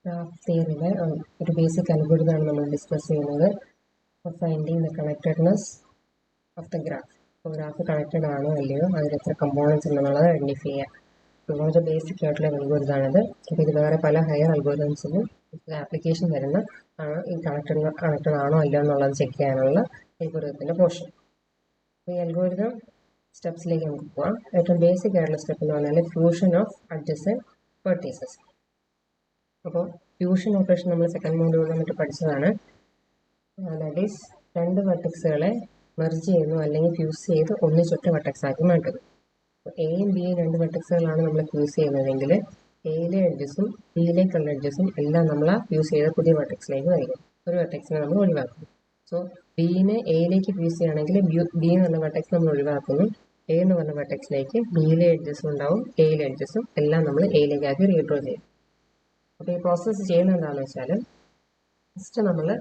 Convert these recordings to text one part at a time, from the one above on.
Graph തിയറിയിലെ ഒരു basic അൽഗോരിതമാണ് നമ്മൾ discuss ചെയ്യുന്നത്. Finding the connectedness of the graph. അപ്പോൾ ഗ്രാഫ് കണക്റ്റഡ് ആണോ അല്ലയോ, അതിൽ എത്ര കമ്പോണൻസ് ഉണ്ടെന്നുള്ളത് ഐഡൻറ്റിഫൈ ചെയ്യുക. വളരെ ബേസിക് ആയിട്ടുള്ള അൽഗോരിതമാണിത്. അപ്പോൾ ഇത് വേറെ പല ഹയർ അൽഗോരിതംസിനും ആപ്ലിക്കേഷൻ വരുന്ന ഈ കണക്റ്റഡ് ആണോ അല്ലയോ എന്നുള്ളത് ചെക്ക് ചെയ്യാനുള്ള അൽഗോരിതത്തിൻ്റെ പോർഷൻ. ഈ അൽഗോരിതം സ്റ്റെപ്സിലേക്ക് നമുക്ക് പോകാം. ഏറ്റവും ബേസിക് ആയിട്ടുള്ള സ്റ്റെപ്പ് എന്ന് പറഞ്ഞാൽ ഫ്യൂഷൻ ഓഫ് അഡ്ജസൻറ്റ് വെർട്ടീസസ്. അപ്പോൾ ഫ്യൂഷൻ ഓപ്പറേഷൻ നമ്മൾ സെക്കൻഡ് മോഡ്യൂളിൽ വന്നിട്ട് പഠിച്ചതാണ്. ദാറ്റ് ഈസ് രണ്ട് വെർട്ടെക്സുകളെ മെർജ് ചെയ്യുന്നു അല്ലെങ്കിൽ ഫ്യൂസ് ചെയ്ത് ഒന്നിച്ചൊറ്റ വെർട്ടെക്സ് ആക്കി മാറ്റുന്നു. അപ്പോൾ എയും ബിയും രണ്ട് വെർട്ടെക്സുകളാണ് നമ്മൾ ഫ്യൂസ് ചെയ്യുന്നതെങ്കിൽ എയിലെ എഡ്ജസും ബിയിലേക്കുള്ള എഡ്ജസും എല്ലാം നമ്മൾ ആ ഫ്യൂസ് ചെയ്ത പുതിയ വെർട്ടെക്സിലേക്ക് വരികയും ഒരു വെർട്ടെക്സിനെ നമ്മൾ ഒഴിവാക്കുന്നു. സോ ബിനെ എയിലേക്ക് ഫ്യൂസ് ചെയ്യുകയാണെങ്കിൽ ബി എന്ന് പറഞ്ഞ വെർട്ടെക്സ് നമ്മൾ ഒഴിവാക്കുന്നു. എ എന്ന് പറഞ്ഞ വെർട്ടെക്സിലേക്ക് ബിയിലെ എഡ്ജസും ഉണ്ടാവും, എയിലെ എഡ്ജസും എല്ലാം നമ്മൾ എയിലേക്കാക്കി റീഡ്രോ ചെയ്യും. അപ്പോൾ ഈ പ്രോസസ്സ് ചെയ്യുന്നത് എന്താണെന്ന് വെച്ചാൽ, ഫസ്റ്റ് നമ്മുടെ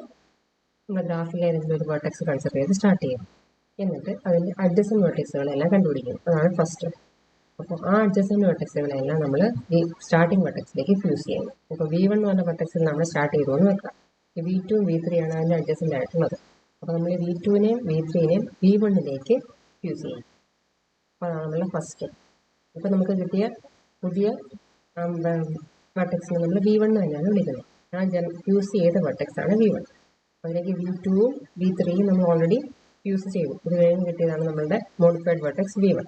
ഗ്രാഫിൽ ഏതെങ്കിലും ഒരു വെർട്ടെക്സ് കൺസിഡർ ചെയ്ത് സ്റ്റാർട്ട് ചെയ്യും. എന്നിട്ട് അതിൻ്റെ അഡ്ജസൻറ്റ് വെർട്ടെക്സുകളെല്ലാം കണ്ടുപിടിക്കും. അതാണ് ഫസ്റ്റ്. അപ്പോൾ ആ അഡ്ജസൻറ്റ് വെർട്ടെക്സുകളെല്ലാം നമ്മൾ ഈ സ്റ്റാർട്ടിംഗ് വെർട്ടെക്സിലേക്ക് ഫ്യൂസ് ചെയ്യുന്നു. ഇപ്പോൾ V1 എന്ന് പറഞ്ഞ വെർട്ടെക്സിൽ നമ്മൾ സ്റ്റാർട്ട് ചെയ്തു എന്ന് വെക്കാം. ഈ V2 V3 ആണ് അതിൻ്റെ അഡ്ജസൻറ്റ് ആയിട്ടുള്ളത്. അപ്പോൾ നമ്മൾ ഈ V2നെയും V3നെയും V1ലേക്ക് ഫ്യൂസ് ചെയ്യും. അപ്പോൾ അതാണ് നമ്മളുടെ ഫസ്റ്റ്. ഇപ്പോൾ നമുക്ക് കിട്ടിയ പുതിയ വെർട്ടെക്സിനെ നമ്മൾ V1 തന്നെയാണ് വിളിക്കുന്നത്. ആ ഫ്യൂസ് ചെയ്ത വെർട്ടെക്സ് ആണ് V1. അതിലേക്ക് V2ഉം V3യും നമ്മൾ ഓൾറെഡി ഫ്യൂസ് ചെയ്തു. ഇത് കഴിഞ്ഞ് കിട്ടിയതാണ് നമ്മളുടെ മോഡിഫൈഡ് വെർട്ടെക്സ് V1.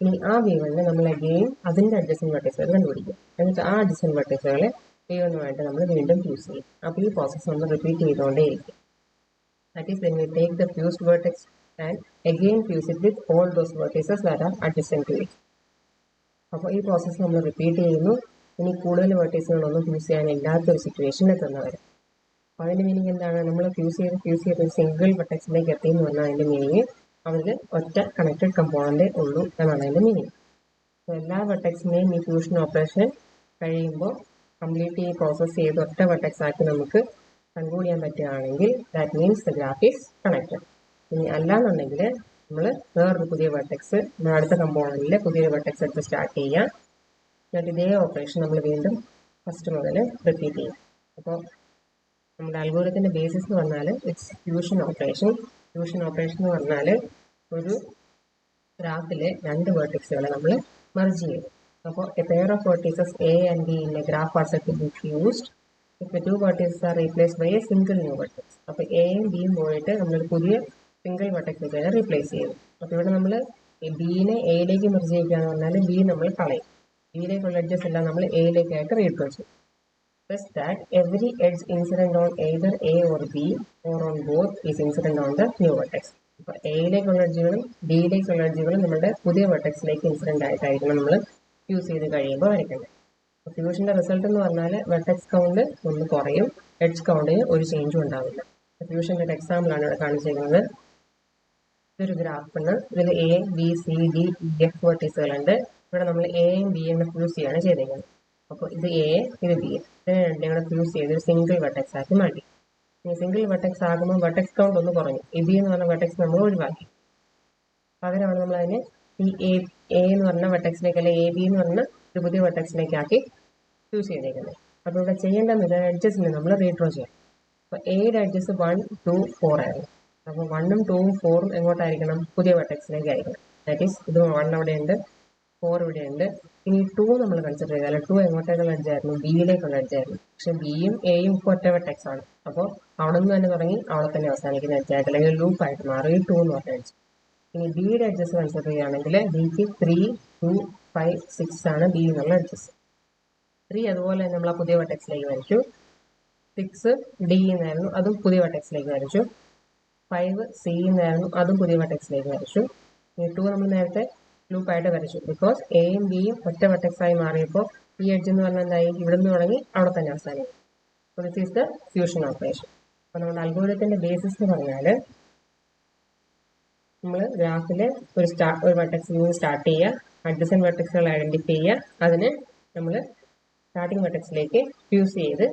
ഇനി ആ V1നെ നമ്മൾ അഗെയിൻ അതിൻ്റെ അഡ്ജസൻറ്റ് വെർട്ടെക്സുകൾ കണ്ടുപിടിക്കും. എന്നിട്ട് ആ അഡ്ജസൻറ്റ് വെർട്ടെക്സുകളെ V1 നമ്മൾ വീണ്ടും ഫ്യൂസ് ചെയ്യും. അപ്പോൾ ഈ പ്രോസസ്സ് നമ്മൾ റിപ്പീറ്റ് ചെയ്തുകൊണ്ടേയിരിക്കും. That is when we take the fused vertex and again fuse it with all those vertices that are adjacent to it. അപ്പോൾ ഈ പ്രോസസ്സ് നമ്മൾ റിപ്പീറ്റ് ചെയ്യുന്നു. ഇനി കൂടുതൽ വെർട്ടീസുകളൊന്നും ഫ്യൂസ് ചെയ്യാനില്ലാത്തൊരു സിറ്റുവേഷൻ എത്തുന്നവരെ. അപ്പോൾ അതിൻ്റെ മീനിങ് എന്താണ്? നമ്മൾ ഫ്യൂസ് ചെയ്ത് ഒരു സിംഗിൾ വെർട്ടെക്സിലേക്ക് എത്തി എന്ന് പറഞ്ഞാൽ അതിൻ്റെ മീനിങ് അതിൽ ഒറ്റ കണക്റ്റഡ് കമ്പോണൻ്റേ ഉള്ളൂ എന്നാണ് അതിൻ്റെ മീനിങ്. അപ്പോൾ എല്ലാ വെർട്ടെക്സിനെയും ഈ ഫ്യൂഷൻ ഓപ്പറേഷൻ കഴിയുമ്പോൾ കംപ്ലീറ്റ് ഈ പ്രോസസ്സ് ചെയ്ത് ഒറ്റ വെർട്ടെക്സ് ആക്കി നമുക്ക് കൺക്ലൂഡ് ചെയ്യാൻ പറ്റുകയാണെങ്കിൽ that means the graph is connected. ഇനി അല്ലാന്നുണ്ടെങ്കിൽ നമ്മൾ വേറൊരു പുതിയ വെർട്ടെക്സ് നമ്മൾ അടുത്ത കമ്പോണൻറ്റിൽ പുതിയൊരു വെർട്ടെക്സ് എടുത്ത് സ്റ്റാർട്ട് ചെയ്യാം. എന്നിട്ട് ഇതേ ഓപ്പറേഷൻ നമ്മൾ വീണ്ടും ഫസ്റ്റ് മുതൽ റിപ്പീറ്റ് ചെയ്യും. അപ്പോൾ നമ്മുടെ അൽഗോരിതത്തിൻ്റെ ബേസിസ് എന്ന് പറഞ്ഞാൽ it's fusion operation. Fusion operation എന്ന് പറഞ്ഞാൽ ഒരു ഗ്രാഫിലെ രണ്ട് വെർട്ടെക്സുകളെ നമ്മൾ മെർജ് ചെയ്യും. അപ്പോൾ a pair of vertices A and B in a graph are set to be fused if the two vertices are replaced by a single new vertex. അപ്പോൾ എയും ബിയും പോയിട്ട് നമ്മളൊരു പുതിയ സിംഗിൾ വെർട്ടെക്സ് വെച്ചാൽ റീപ്ലേസ് ചെയ്യും. അപ്പോൾ ഇവിടെ നമ്മൾ ബിനെ എയിലേക്ക് മെർജ് ചെയ്യുക എന്ന് പറഞ്ഞാൽ ബി നമ്മൾ കളയും. ബിയിലേക്കുള്ള എഡ്ജസ് എല്ലാം നമ്മൾ എയിലേക്കായിട്ട് റീഡ്രോ ചെയ്യും. Thus that every edge incident on either A or B or on both is incident on the new vertex. ഇപ്പോൾ എയിലേക്കുള്ള എഡ്ജുകളും ബിയിലേക്കുള്ള എഡ്ജുകളും നമ്മുടെ പുതിയ വെർട്ടെക്സിലേക്ക് ഇൻസിഡൻ്റ് ആയിട്ടായിരിക്കണം നമ്മൾ ഫ്യൂസ് ചെയ്ത് കഴിയുമ്പോൾ വരയ്ക്കേണ്ടത്. അപ്പോൾ ഫ്യൂഷൻ്റെ റിസൾട്ട് എന്ന് പറഞ്ഞാൽ വെർട്ടെക്സ് കൗണ്ട് ഒന്ന് കുറയും, എഡ്ജ് കൗണ്ടിന് ഒരു ചേഞ്ചും ഉണ്ടാവില്ല. ഫ്യൂഷൻ്റെ ഒരു എക്സാമ്പിളാണ് ഇവിടെ കാണിച്ചിരിക്കുന്നത്. ഇതൊരു ഗ്രാഫാണ്. ഇതിൽ A, B, C, D, E, F വെർട്ടീസുകളുണ്ട്. ഇവിടെ നമ്മൾ എയും ബിയും ഫ്യൂസ് ചെയ്യാണ് ചെയ്തേക്കുന്നത്. അപ്പോൾ ഇത് എ, ഇത് ബി, ഇതിനെ രണ്ടും കൂടെ ഫ്യൂസ് ചെയ്ത് ഒരു സിംഗിൾ വെർട്ടെക്സ് ആക്കി മാറ്റി. ഇനി സിംഗിൾ വെർട്ടെക്സ് ആകുമ്പോൾ വെർട്ടെക്സ് കൗണ്ട് ഒന്ന് കുറഞ്ഞു. ഈ ബി എന്ന് പറഞ്ഞ വെർട്ടെക്സ് നമ്മൾ ഒഴിവാക്കി. പകരമാണ് നമ്മൾ അതിനെ ഈ എ എന്ന് പറഞ്ഞ വെർട്ടെക്സിലേക്ക് അല്ലെങ്കിൽ എ ബി എന്ന് പറഞ്ഞ ഒരു പുതിയ വെർട്ടെക്സിലേക്ക് ആക്കി ഫ്യൂസ് ചെയ്തേക്കുന്നത്. അപ്പോൾ ഇവിടെ ചെയ്യേണ്ടത് ഇത് എഡ്ജസിനെ നമ്മൾ റീഡ്രോ ചെയ്യാം. അപ്പോൾ എയുടെ എഡ്ജസ് 1, 2, 4 ആയിരുന്നു. അപ്പോൾ 1ഉം 2ഉം 4ഉം എങ്ങോട്ടായിരിക്കണം? പുതിയ വെർട്ടെക്സിലേക്ക് ആയിരിക്കണം. ദാറ്റ് ഈസ് ഇത് 1 അവിടെയുണ്ട്, 4 ഇവിടെയുണ്ട്. ഇനി 2 നമ്മൾ കൺസിഡർ ചെയ്താൽ 2 എങ്ങോട്ടേക്കുള്ള എഡ്ജായിരുന്നു? ബിയിലേക്കുള്ള എഡ്ജായിരുന്നു. പക്ഷെ ബിയും എയും ഇപ്പോൾ ഒറ്റ വെർട്ടെക്സ് ആണ്. അപ്പോൾ അവിടെ നിന്ന് തന്നെ തുടങ്ങി അവിടെ തന്നെ അവസാനിക്കുന്ന എഡ്ജായിട്ട് അല്ലെങ്കിൽ ലൂപ്പായിട്ട് മാറി 2 എന്ന് പറഞ്ഞ എഡ്ജ്. ഇനി ബിയുടെ എഡ്ജസ് കൺസിഡർ ചെയ്യുകയാണെങ്കിൽ ബിക്ക് 3, 2, 5, 6 ആണ് ബി എന്നുള്ള എഡ്ജസ്. 3 അതുപോലെ തന്നെ നമ്മൾ ആ പുതിയ വെർട്ടെക്സിലേക്ക് വരച്ചു. 6 ഡി എന്നായിരുന്നു, അതും പുതിയ വെർട്ടെക്സിലേക്ക് വരച്ചു. 5 സി എന്നായിരുന്നു, അതും പുതിയ വെർട്ടെക്സിലേക്ക് വരച്ചു. ഇനി 2 നമ്മൾ നേരത്തെ ലൂപ്പായിട്ട് വരച്ചു. ബിക്കോസ് എയും ബിയും ഒറ്റ വെർട്ടെക്സ് ആയി മാറിയപ്പോൾ ഈ എഡ്ജ് എന്ന് പറഞ്ഞാൽ എന്തായി? ഇവിടെ നിന്ന് തുടങ്ങി അവിടെ തന്നെ അവസാനിക്കും. അപ്പോൾ this is the fusion operation. അപ്പോൾ നമ്മുടെ അൽഗോരിതത്തിൻ്റെ ബേസിസ് എന്ന് പറഞ്ഞാൽ നമ്മൾ ഗ്രാഫിൽ ഒരു വെർട്ടെക്സിൽ നിന്ന് സ്റ്റാർട്ട് ചെയ്യുക, അഡ്ജസൻറ്റ് വെർട്ടെക്സുകൾ ഐഡൻറ്റിഫൈ ചെയ്യുക, അതിന് നമ്മൾ സ്റ്റാർട്ടിംഗ് വെർട്ടെക്സിലേക്ക് ഫ്യൂസ് ചെയ്ത്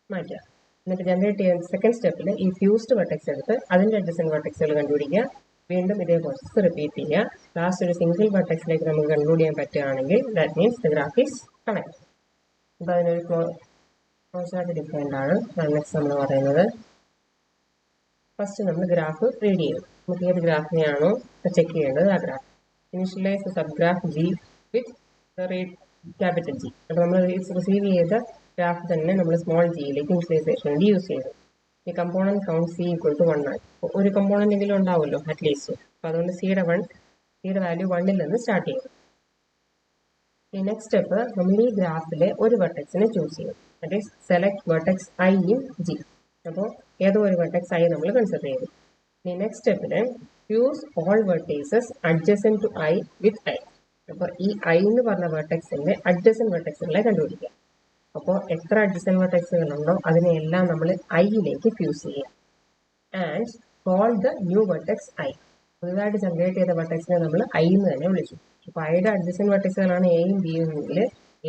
മാറ്റുക. എന്നിട്ട് ജനറേറ്റ് ചെയ്യുന്ന സെക്കൻഡ് സ്റ്റെപ്പിൽ ഈ ഫ്യൂസ്ഡ് വെർട്ടെക്സ് എടുത്ത് അതിൻ്റെ അഡ്ജസൻറ്റ് വെർട്ടെക്സുകൾ കണ്ടുപിടിക്കുക. വീണ്ടും ഇതേ പ്രോസസ്സ് റിപ്പീറ്റ് ചെയ്യുക. ലാസ്റ്റ് ഒരു സിംഗിൾ വെർട്ടെക്സിലേക്ക് നമുക്ക് കൺക്ലൂഡ് ചെയ്യാൻ പറ്റുകയാണെങ്കിൽ that means the graph is connect. അപ്പോൾ അതിനൊരു കുറച്ചായിട്ട് ഡിഫറെൻ്റ് ആണ്. നെക്സ്റ്റ് നമ്മൾ പറയുന്നത് ഫസ്റ്റ് നമ്മൾ ഗ്രാഫ് റീഡ് ചെയ്യും. നമുക്ക് ഏത് ഗ്രാഫിനെയാണോ ചെക്ക് ചെയ്യേണ്ടത് ആ graph. Initialise sub graph G വിത്ത് റേറ്റ് ക്യാപിറ്റൽ ജി. അപ്പോൾ നമ്മൾ റിസീവ് ചെയ്ത ഗ്രാഫ് തന്നെ നമ്മൾ സ്മോൾ ജിയിലേക്ക് ഇനിഷ്യലൈസേഷൻ വേണ്ടി യൂസ് ചെയ്തു. ഈ component count C equal to 1 ആണ്. ഒരു കമ്പോണൻ്റ് എങ്കിലും ഉണ്ടാവുമല്ലോ അറ്റ്ലീസ്റ്റ്. അപ്പോൾ അതുകൊണ്ട് സിയുടെ വാല്യൂ 1 നിന്ന് സ്റ്റാർട്ട് ചെയ്യും. ഈ നെക്സ്റ്റ് സ്റ്റെപ്പ് നമ്മൾ ഈ ഗ്രാഫിലെ ഒരു വെർട്ടെക്സിനെ ചൂസ് ചെയ്യും. That is select vertex I in G. അപ്പോൾ ഏതോ ഒരു വെർട്ടെക്സ് ഐ നമ്മൾ കൺസിഡർ ചെയ്തു. ഈ നെക്സ്റ്റ് സ്റ്റെപ്പിൽ fuse all vertices adjacent to I with I. അപ്പോൾ ഈ ഐ എന്ന് പറഞ്ഞ വെർട്ടെക്സിന്റെ അഡ്ജസൻ വെർട്ടെക്സുകളെ കണ്ടുപിടിക്കാം. അപ്പോൾ എത്ര അഡ്ജസൻ വെർട്ടെക്സുകളുണ്ടോ അതിനെല്ലാം നമ്മൾ ഐയിലേക്ക് ഫ്യൂസ് ചെയ്യുക. And call the new vertex I. പുതുതായിട്ട് ജനറേറ്റ് ചെയ്ത വെർട്ടെക്സിനെ നമ്മൾ ഐ എന്ന് തന്നെ വിളിച്ചു. അപ്പോൾ ഐയുടെ അഡ്ജസൻ വെർട്ടെക്സുകളാണ് എയും ബിയും എങ്കിൽ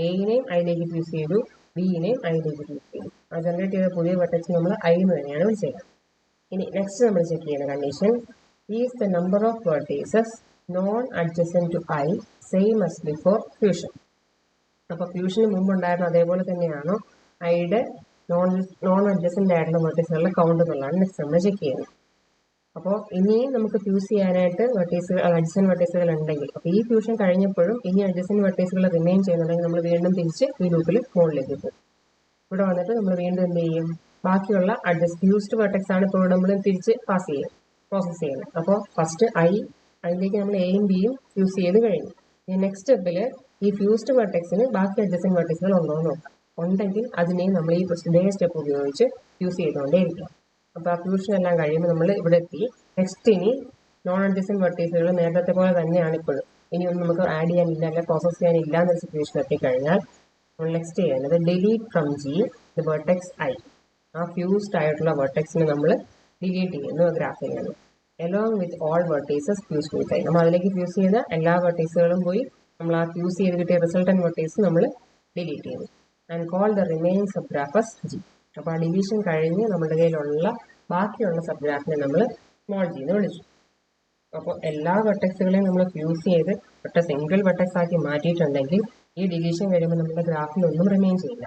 എയിനെയും ഐയിലേക്ക് ഫ്യൂസ് ചെയ്തു, ബിയിനെയും ഐയിലേക്ക് ഫ്യൂസ് ചെയ്തു. ആ ജനറേറ്റ് ചെയ്ത പുതിയ വെർട്ടെക്സ് നമ്മൾ ഐ എന്ന് തന്നെയാണ് വിളിച്ചത്. ഇനി നെക്സ്റ്റ് നമ്മൾ ചെക്ക് ചെയ്യുന്ന condition is the number of vertices non adjacent to I same as before fusion. അപ്പോൾ ഫ്യൂഷന് മുമ്പ് ഉണ്ടായിരുന്ന അതേപോലെ തന്നെയാണോ ഐയുടെ നോൺ അഡ്ജസൻ്റ് ആയിട്ടുള്ള വെർട്ടീസുകളുടെ കൗണ്ട് എന്നുള്ളതാണ് നെക്സ്റ്റ് നമ്മൾ ചെക്ക് ചെയ്യുന്നത്. അപ്പോൾ ഇനിയും നമുക്ക് ഫ്യൂസ് ചെയ്യാനായിട്ട് അഡ്ജസൻ വെർട്ടീസുകൾ ഉണ്ടെങ്കിൽ, അപ്പോൾ ഈ ഫ്യൂഷൻ കഴിഞ്ഞപ്പോഴും ഇനി അഡ്ജസൻ വെർട്ടീസുകൾ റിമെയിൻ ചെയ്യുന്നുണ്ടെങ്കിൽ നമ്മൾ വീണ്ടും തിരിച്ച് ഈ ലൂപ്പിൽ മുകളിലേക്ക് പോകും. ഇവിടെ വന്നിട്ട് നമ്മൾ വീണ്ടും എന്ത് ചെയ്യും, ബാക്കിയുള്ള ഫ്യൂസ്ഡ് വെർട്ടെക്സ് ആണ് ഇപ്പോൾ നമ്മൾ തിരിച്ച് പ്രോസസ് ചെയ്യുന്നത്. അപ്പോൾ ഫസ്റ്റ് അതിലേക്ക് നമ്മൾ എയും ബിയും ഫ്യൂസ് ചെയ്ത് കഴിഞ്ഞു. ഈ നെക്സ്റ്റ് സ്റ്റെപ്പിൽ ഈ ഫ്യൂസ്ഡ് വെർട്ടെക്സിന് ബാക്കി അഡ്ജസൻ വെർട്ടീസുകൾ ഉണ്ടോ എന്ന് നോക്കാം. ഉണ്ടെങ്കിൽ അതിനെയും നമ്മൾ ഈ ഇതേ സ്റ്റെപ്പ് ഉപയോഗിച്ച് ഫ്യൂസ് ചെയ്തുകൊണ്ടേയിരിക്കും. അപ്പോൾ ആ ഫ്യൂഷൻ എല്ലാം കഴിയുമ്പോൾ നമ്മൾ ഇവിടെ എത്തി. നെക്സ്റ്റ് ഇനി നോൺ അഡ്ജസൻ വെർട്ടീസുകൾ നേരത്തെ പോലെ തന്നെയാണ് ഇപ്പോഴും. ഇനിയൊന്നും നമുക്ക് ആഡ് ചെയ്യാനില്ല, അല്ലെങ്കിൽ പ്രോസസ് ചെയ്യാനില്ല എന്നൊരു സിറ്റുവേഷൻ എത്തിക്കഴിഞ്ഞാൽ നമ്മൾ നെക്സ്റ്റ് ചെയ്യുന്നത് delete from G the vertex I. ആ ഫ്യൂസ്ഡ് ആയിട്ടുള്ള വെർട്ടെക്സിനെ നമ്മൾ ഡിലീറ്റ് ചെയ്യുന്നു ഗ്രാഫിൽ നിന്ന്. Along with all vertices fused with I. നമ്മൾ അതിലേക്ക് ഫ്യൂസ് ചെയ്ത എല്ലാ വെർട്ടീസുകളും പോയി നമ്മൾ ആ ഫ്യൂസ് ചെയ്ത് കിട്ടിയ റിസൾട്ടൻറ്റ് വെർട്ടീസ് നമ്മൾ ഡിലീറ്റ് ചെയ്യുന്നു. And call the remaining sub graph as G. അപ്പോൾ ആ ഡിലീഷൻ കഴിഞ്ഞ് നമ്മുടെ കയ്യിലുള്ള ബാക്കിയുള്ള സബ് ഗ്രാഫിനെ നമ്മൾ സ്മോൾ ജി എന്ന് വിളിച്ചു. അപ്പോൾ എല്ലാ വെർട്ടെക്സുകളെയും നമ്മൾ ഫ്യൂസ് ചെയ്ത് ഒറ്റ സിംഗിൾ വെർട്ടെക്സ് ആക്കി മാറ്റിയിട്ടുണ്ടെങ്കിൽ ഈ ഡിലീഷൻ കഴിയുമ്പോൾ നമ്മുടെ ഗ്രാഫിലൊന്നും റിമെയിൻ ചെയ്യില്ല.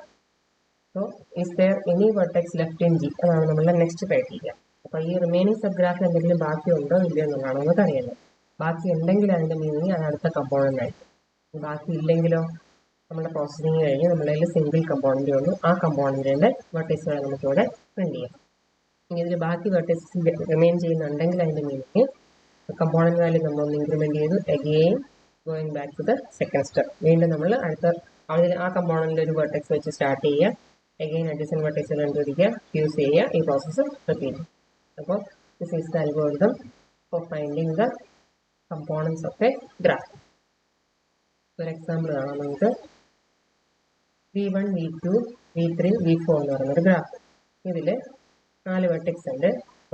So is there any vertex left in G, അതാണ് നമ്മളുടെ നെക്സ്റ്റ് ക്രൈറ്റീരിയ. അപ്പോൾ ഈ റിമൈനിങ് സബ് ഗ്രാഫിൽ എന്തെങ്കിലും ബാക്കി ഉണ്ടോ ഇല്ലയോ എന്നുള്ളതാണ് നമുക്ക് അറിയേണ്ടത്. ബാക്കി ഉണ്ടെങ്കിൽ അതിൻ്റെ മീനിങ് അത് അടുത്ത കമ്പോണൻ്റ് ആയിരിക്കും. ബാക്കി ഇല്ലെങ്കിലോ നമ്മുടെ പ്രോസസ്സിങ് കഴിഞ്ഞ് നമ്മളതിൽ സിംഗിൾ കമ്പോണൻ്റ് വന്നു, ആ കമ്പോണൻറ്റിൻ്റെ വെർട്ടീസുകളെ നമുക്കിവിടെ പ്രിന്റ് ചെയ്യാം. ഇനി ഇതിൽ ബാക്കി വെർട്ടീസസ് റിമെയിൻ ചെയ്യുന്നുണ്ടെങ്കിൽ അതിൻ്റെ മീനിങ് കമ്പോണൻ്റ് വാല്യൂ നമ്മളൊന്ന് ഇൻക്രിമെൻറ്റ് ചെയ്തു, again going back to the second step. വീണ്ടും നമ്മൾ ആ കമ്പോണൻറ്റിൽ ഒരു വെർട്ടെക്സ് വെച്ച് സ്റ്റാർട്ട് ചെയ്യുക, അഗെയിൻ അഡ്ജസൻ വെർട്ടീസുകൾ കണ്ടുപിടിക്കുക, ഫ്യൂസ് ചെയ്യുക, ഈ പ്രോസസ്സ് റിപ്പീറ്റ്. അപ്പോൾ this is the algorithm for finding the components of A graph. ഒരു എക്സാമ്പിൾ കാണാം നമുക്ക്. V1, V2, V3, V4 എന്ന് പറയുന്നൊരു ഗ്രാഫ്. ഇതിൽ 4 വെർട്ടെക്സ് ഉണ്ട്.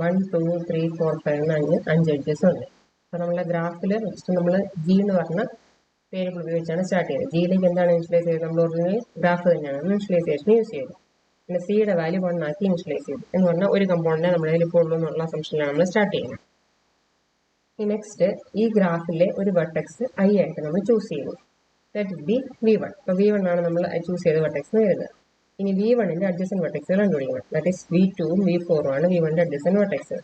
1, 2, 3, 4, 5 5 എഡ്ജസ് ഉണ്ട്. അപ്പോൾ നമ്മുടെ ഗ്രാഫിൽ ഫസ്റ്റ് നമ്മൾ ജി എന്ന് പറഞ്ഞ വേരിയബിൾ ഉപയോഗിച്ചാണ് സ്റ്റാർട്ട് ചെയ്തത്. ജിയിലേക്ക് എന്താണ് ഇനിഷ്യലൈസ് ചെയ്തത്? നമ്മൾ ഒറിജിനൽ ഗ്രാഫ് തന്നെയാണ് ഇനിഷ്യലൈസേഷൻ യൂസ് ചെയ്തത്. പിന്നെ സിയുടെ വാല്യൂ 1 ആക്കി ഇനിഷ്യലൈസ് ചെയ്തു. എന്ന് പറഞ്ഞാൽ ഒരു കമ്പോണൻറ്റ് നമ്മുടെ കയ്യിൽ ഇപ്പോൾ ഉള്ളൂ എന്നുള്ള അസംഷനിലാണ് നമ്മൾ സ്റ്റാർട്ട് ചെയ്യുന്നത്. ഈ നെക്സ്റ്റ് ഈ ഗ്രാഫിലെ ഒരു വെർട്ടെക്സ് ഐ ആയിട്ട് നമ്മൾ ചൂസ് ചെയ്യുന്നു. That will be V1. അപ്പോൾ V1 ആണ് നമ്മൾ ചൂസ് ചെയ്ത വെർട്ടെക്സ് വരുന്നത്. ഇനി V1ൻ്റെ അഡ്ജസൻ വെർട്ടെക്സുകൾ കണ്ടുപിടിക്കണം. ദാറ്റ് ഈസ് V2ഉം V4ഉം ആണ് V1ൻ്റെ adjacent vertex.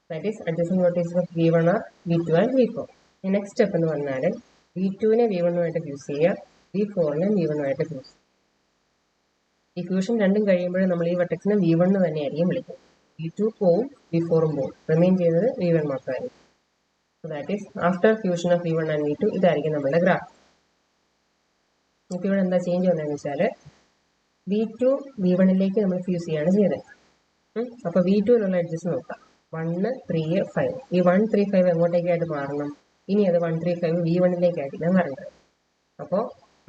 That is adjacent vertex of V1 are V2 and V4. ഈ നെക്സ്റ്റ് സ്റ്റെപ്പ് എന്ന് പറഞ്ഞാൽ V2നെ V1ആയിട്ട് ഫ്യൂസ് ചെയ്യുക, V4നെ V1ആയിട്ട് ഫ്യൂസ് ചെയ്യുക. ഈ ഫ്യൂഷൻ രണ്ടും കഴിയുമ്പോഴും നമ്മൾ ഈ വെർട്ടെക്സിനെ V1 തന്നെയായിരിക്കും വിളിക്കുന്നത്. V2 പോവും, V4ഉം പോവും, റിമെയിൻ ചെയ്യുന്നത് V1 മാത്രമായിരിക്കും. So that is after fusion of V1 and V2 ഇതായിരിക്കും നമ്മുടെ ഗ്രാഫ്. നമുക്ക് ഇവിടെ എന്താ ചേഞ്ച് വന്നതെന്ന് വെച്ചാൽ V2 V1ലേക്ക് നമ്മൾ ഫ്യൂസ് ചെയ്യാണ് ചെയ്തത്. അപ്പോൾ V2നുള്ള എഡ്ജസ് നോക്കാം. 1, 3, 5. ഈ 1, 3, 5 എങ്ങോട്ടേക്കായിട്ട് മാറണം? ഇനി അത് 1, 3, 5 V1ലേക്കായിട്ടില്ല മാറേണ്ടത്. അപ്പോൾ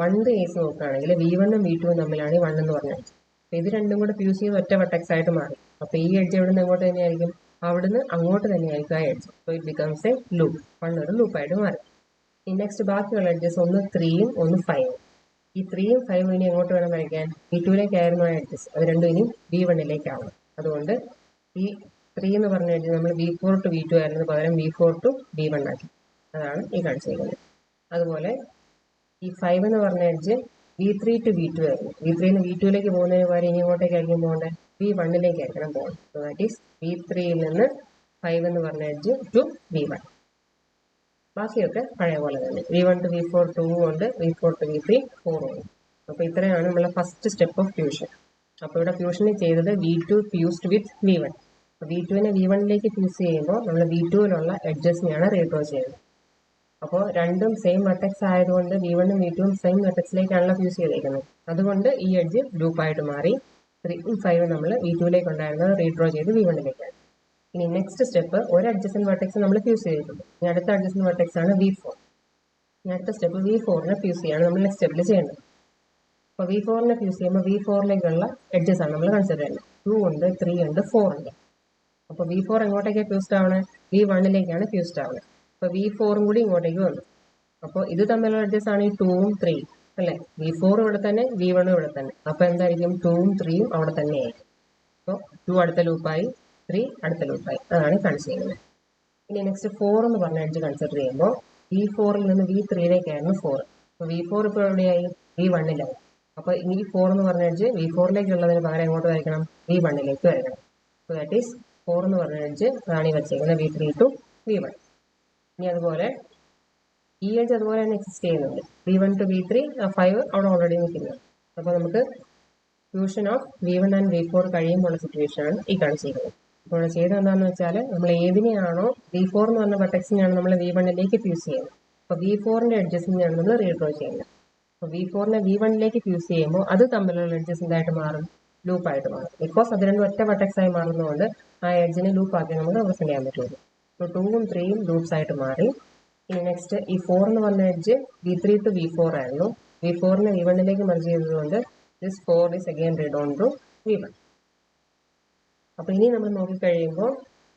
1 കേസ് നോക്കുകയാണെങ്കിൽ V1ഉം V2ഉം തമ്മിലാണ് ഈ 1 എന്ന് പറഞ്ഞത്. അപ്പോൾ ഇത് രണ്ടും കൂടെ ഫ്യൂസ് ചെയ്ത് ഒറ്റ വെർട്ടെക്സ് ആയിട്ട് മാറി. അപ്പോൾ ഈ എഡ്ജ് എവിടെ നിന്ന് അങ്ങോട്ട് തന്നെയായിരിക്കും, അവിടുന്ന് അങ്ങോട്ട് തന്നെയായിരിക്കും ആ എഡ്ജ്. അപ്പോൾ ഇറ്റ് ബിക്കംസ് എ ലൂപ്പ്. 1 ഒരു ലൂപ്പായിട്ട് മാറി. ഈ നെക്സ്റ്റ് ബാക്കിയുള്ള എഡ്ജസ് ഒന്ന് 3ഉം ഒന്ന് 5ഉം. ഈ 3ഉം 5ഉം ഇനി എങ്ങോട്ട് വേണം വരയ്ക്കാൻ? V2ലേക്കായിരുന്നു ആ എഡ്ജസ്, അത് രണ്ടും ഇനി V1ലേക്കാവണം. അതുകൊണ്ട് ഈ 3 എന്ന് പറഞ്ഞ എഡ്ജ് നമ്മൾ V4 to V2 ആയിരുന്നു, പകരം V4 to V1 ആക്കി. അതാണ് ഈ കാണിച്ചിരിക്കുന്നത്. അതുപോലെ ഈ 5 എന്ന് പറഞ്ഞ എഡ്ജ് V3 to V2 ആയിരുന്നു. V3 നിന്ന് V2ലേക്ക് പോകുന്നതിന് പകരം ഇനി ഇങ്ങോട്ടേക്കായിരിക്കും പോകേണ്ടത്, V1ലേക്കായിരിക്കണം പോകുന്നത്. സോ ദാറ്റ് ഈസ് V3യിൽ നിന്ന് 5 എന്ന് പറഞ്ഞ എഡ്ജ് ടു V1. ബാക്കിയൊക്കെ പഴയ പോലെ തന്നെ. V1 to V4 2 ഉണ്ട്, V4 to V3 4 ഉണ്ട്. അപ്പോൾ ഇത്രയാണ് നമ്മളെ ഫസ്റ്റ് സ്റ്റെപ്പ് ഓഫ് ഫ്യൂഷൻ. അപ്പോൾ ഇവിടെ ഫ്യൂഷനിൽ ചെയ്തത് V2 ഫ്യൂസ്ഡ് വിത്ത് V1. V2നെ V1ലേക്ക് ഫ്യൂസ് ചെയ്യുമ്പോൾ നമ്മൾ V2യിലുള്ള എഡ്ജസിനെയാണ് റീഡ്രോ ചെയ്യുന്നത്. അപ്പോൾ രണ്ടും സെയിം വെർട്ടെക്സ് ആയതുകൊണ്ട് V1ഉം V2ഉം സെയിം വെർട്ടെക്സിലേക്കാണല്ലോ ഫ്യൂസ് ചെയ്തേക്കുന്നത്. അതുകൊണ്ട് ഈ എഡ്ജ് ലൂപ്പായിട്ട് മാറി 3ഉം 5ഉം നമ്മൾ V2ലേക്ക് ഉണ്ടായിരുന്നത് റീഡ്രോ ചെയ്ത് V1ലേക്കാണ്. ഇനി നെക്സ്റ്റ് സ്റ്റെപ്പ്, ഒരു അഡ്ജസന്റ് വെർട്ടെക്സ് നമ്മൾ ഫ്യൂസ് ചെയ്തിട്ടുണ്ട്. ഇനി അടുത്ത അഡ്ജസന്റ് വെർട്ടെക്സ് ആണ് V4. ഇനി അടുത്ത സ്റ്റെപ്പ് V4നെ ഫ്യൂസ് ചെയ്യാണ് നമ്മൾ നെക്സ്റ്റ് സ്റ്റെപ്പിൽ ചെയ്യേണ്ടത്. അപ്പോൾ V4നെ ഫ്യൂസ് ചെയ്യുമ്പോൾ V4ലേക്കുള്ള എഡ്ജസ് ആണ് നമ്മൾ കൺസിഡർ ചെയ്യുന്നത്. 2 ഉണ്ട്, 3 ഉണ്ട്, 4 ഉണ്ട്. അപ്പോൾ V4 എങ്ങോട്ടേക്കാണ് ഫ്യൂസ്ഡ് ആവണേ? V1ലേക്കാണ് ഫ്യൂസ്ഡ് ആവുന്നത്. അപ്പോൾ V4ഉം കൂടി ഇങ്ങോട്ടേക്ക് വന്നു. അപ്പോൾ ഇത് തമ്മിലുള്ള എഡ്ജസ് ആണ് ഈ 2ഉം 3ഉം അല്ലേ? V4 ഇവിടെ തന്നെ, V1 ഇവിടെ തന്നെ. അപ്പോൾ എന്തായിരിക്കും? 2ഉം 3ഉം അവിടെ തന്നെ ആയിരിക്കും. അപ്പോൾ 2 അടുത്ത ലൂപ്പായി, 3 അടുത്ത ലൂപ്പായി. അതാണ് കാണിച്ചു ചെയ്യുന്നത്. ഇനി നെക്സ്റ്റ് 4 എന്ന് പറഞ്ഞ എഡ്ജ് കൺസിഡർ ചെയ്യുമ്പോൾ V4ൽ നിന്ന് V3ലേക്കായിരുന്നു 4. അപ്പോൾ V4 ഇപ്പോൾ എവിടെയായി? V1ലായി. അപ്പോൾ ഈ 4 എന്ന് പറഞ്ഞ എഡ്ജ് V4ലേക്കുള്ളതിന് പകരം എങ്ങോട്ട് വരയ്ക്കണം? V1ലേക്ക് വരയ്ക്കണം. സോ ദാറ്റ് ഈസ് 4 എന്ന് പറഞ്ഞ എഡ്ജ് അതാണ് ഈ വെച്ചേക്കുന്നത്, V3 to V1. ഇനി അതുപോലെ ഈ എഡ്ജ് അതുപോലെ തന്നെ എക്സിസ്റ്റ് ചെയ്യുന്നുണ്ട്. V1 to V3 5 അവിടെ ഓൾറെഡി നിൽക്കുന്നത്. അപ്പോൾ നമുക്ക് fusion of V1 and V4 കഴിയുമ്പോഴുള്ള സിറ്റുവേഷനാണ് ഈ കാണിച്ചിരിക്കുന്നത്. അപ്പോൾ ഇവിടെ ചെയ്തത് എന്താണെന്ന് വെച്ചാൽ നമ്മൾ ഏതിനെയാണോ V4 എന്ന് പറഞ്ഞ വെർട്ടെക്സിനെയാണ് നമ്മൾ V1ലേക്ക് ഫ്യൂസ് ചെയ്യുന്നത്. അപ്പോൾ V4ന്റെ എഡ്ജസിനെയാണ് നമ്മൾ റീഡ്രോ ചെയ്യുന്നത്. അപ്പോൾ V4നെ V1ലേക്ക് ഫ്യൂസ് ചെയ്യുമ്പോൾ അത് തമ്മിലുള്ള എഡ്ജസ് എന്തായിട്ട് മാറും? ലൂപ്പായിട്ട് മാറും. ബിക്കോസ് അത് രണ്ടും ഒറ്റ വെർട്ടെക്സ് ആയി മാറുന്നതുകൊണ്ട് ആ എഡ്ജിനെ ലൂപ്പാക്കി നമുക്ക് റെപ്രസെന്റ് ചെയ്യാൻ പറ്റുള്ളൂ. അപ്പോൾ 2ഉം 3ഉം ലൂപ്സ് ആയിട്ട് മാറി. ഇനി നെക്സ്റ്റ് ഈ 4 എന്ന് പറഞ്ഞ എഡ്ജ് V3 to V4 ആയിരുന്നു. V4നെ V1ലേക്ക് മെർജ് ചെയ്തതുകൊണ്ട് this 4 is again read on to V1. അപ്പോൾ ഇനി നമ്മൾ നോക്കിക്കഴിയുമ്പോൾ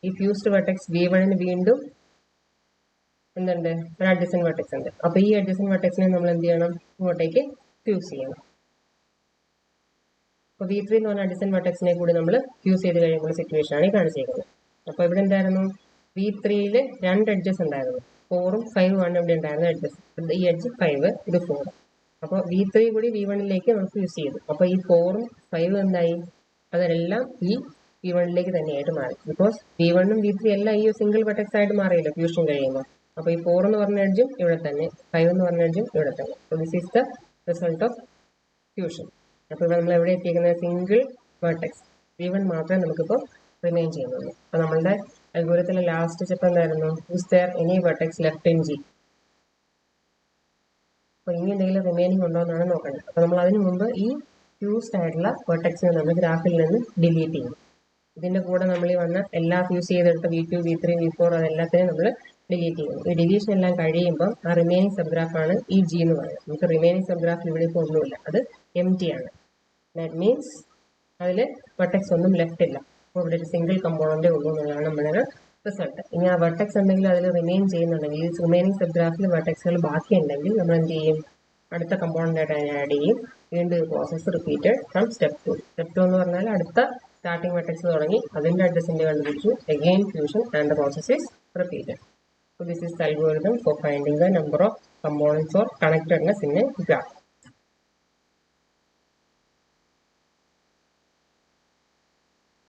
ഈ ഫ്യൂസ്ഡ് വെർട്ടെക്സ് V1ന് വീണ്ടും എന്തുണ്ട്? ഒരു അഡ്ജസന്റ് വെർട്ടെക്സ് ഉണ്ട്. അപ്പോൾ ഈ അഡ്ജസന്റ് വെർട്ടെക്സിനെ നമ്മൾ എന്ത് ചെയ്യണം? ഇങ്ങോട്ടേക്ക് ഫ്യൂസ് ചെയ്യണം. അപ്പോൾ V3 എന്ന് പറഞ്ഞ അഡ്ജസന്റ് വെർട്ടെക്സിനെ കൂടി നമ്മൾ ഫ്യൂസ് ചെയ്ത് കഴിയുമ്പോൾ സിറ്റുവേഷൻ ആണ് ഈ കാണിച്ചിരിക്കുന്നത്. അപ്പോൾ ഇവിടെ എന്തായിരുന്നു? V3യിൽ 2 എഡ്ജസ് ഉണ്ടായിരുന്നു, 4ഉം 5ഉം ആണ് ഇവിടെ ഉണ്ടായിരുന്ന എഡ്ജസ്. ഈ എഡ്ജ് 5, ഇത് 4. അപ്പോൾ V3 കൂടി V1ലേക്ക് നമുക്ക് ഫ്യൂസ് ചെയ്തു. അപ്പോൾ ഈ 4ഉം 5ഉം എന്തായി? അതെല്ലാം ഈ V1ലേക്ക് തന്നെയായിട്ട് മാറി. ബിക്കോസ് V1ഉം V3 എല്ലാം ഈ സിംഗിൾ വെർട്ടെക്സ് ആയിട്ട് മാറിയില്ല ഫ്യൂഷൻ കഴിയുമ്പോൾ. അപ്പോൾ ഈ 4 എന്ന് പറഞ്ഞ എഡ്ജും ഇവിടെ തന്നെ, 5 എന്ന് പറഞ്ഞ എഡ്ജും ഇവിടെ തന്നെ. So this is the result of fusion. അപ്പോൾ ഇവിടെ നമ്മൾ എവിടെ എത്തിയിരിക്കുന്നത്? സിംഗിൾ വെർട്ടെക്സ് V1 മാത്രമേ നമുക്കിപ്പോൾ റിമെയിൻ ചെയ്യുന്നുള്ളൂ. അപ്പോൾ നമ്മളുടെ അൽഗോരിതത്തിലെ ലാസ്റ്റ് സ്റ്റെപ്പ് എന്തായിരുന്നു? Is there any vertex left in G? അപ്പോൾ ഇനി എന്തെങ്കിലും റിമൈനിങ് ഉണ്ടോ എന്നാണ് നോക്കേണ്ടത്. അപ്പോൾ നമ്മൾ അതിന് മുമ്പ് ഈ ഫ്യൂസ്ഡ് ആയിട്ടുള്ള വെർട്ടെക്സിനെ നമ്മൾ ഗ്രാഫിൽ നിന്ന് ഡിലീറ്റ് ചെയ്യും. ഇതിൻ്റെ കൂടെ നമ്മൾ ഈ വന്ന എല്ലാ ഫ്യൂസ് ചെയ്തെടുത്ത V2, V3, V4 അതെല്ലാത്തിനെയും നമ്മൾ ഡിലീറ്റ് ചെയ്യും. ഈ ഡിലീഷൻ എല്ലാം കഴിയുമ്പോൾ ആ റിമൈനിങ് സബ്ഗ്രാഫാണ് ഈ G എന്ന് പറയുന്നത്. നമുക്ക് റിമൈനിങ് സബ്ഗ്രാഫിൽ ഇവിടെ ഇപ്പോൾ ഒന്നുമില്ല, അത് empty ആണ്. ദാറ്റ് മീൻസ് അതിൽ വെർട്ടെക്സ് ഒന്നും ലെഫ്റ്റ് ഇല്ല. അപ്പോൾ ഇവിടെ ഒരു സിംഗിൾ കമ്പോണൻ്റേ ഉള്ളൂ എന്നുള്ളതാണ് നമ്മുടെ റിസൾട്ട്. ഇനി ആ വെർട്ടെക്സ് എന്തെങ്കിലും അതിൽ റിമെയിൻ ചെയ്യുന്നുണ്ടെങ്കിൽ, ഈ റിമൈനിങ് സബ്ഗ്രാഫിൽ വെർട്ടെക്സുകൾ ബാക്കിയുണ്ടെങ്കിൽ നമ്മൾ എന്ത് ചെയ്യും? അടുത്ത കമ്പോണൻ്റായിട്ട് അതിനെ ആഡ് ചെയ്യും. വീണ്ടും ഈ process repeated from step 2. Step 2 എന്ന് പറഞ്ഞാൽ അടുത്ത സ്റ്റാർട്ടിംഗ് വെർട്ടെക്സ് തുടങ്ങി അതിൻ്റെ അഡ്ജസന്റ് കണ്ടുപിടിച്ചു, again fusion and the process is repeated. So this is the algorithm for finding the number of components or connectedness in a graph.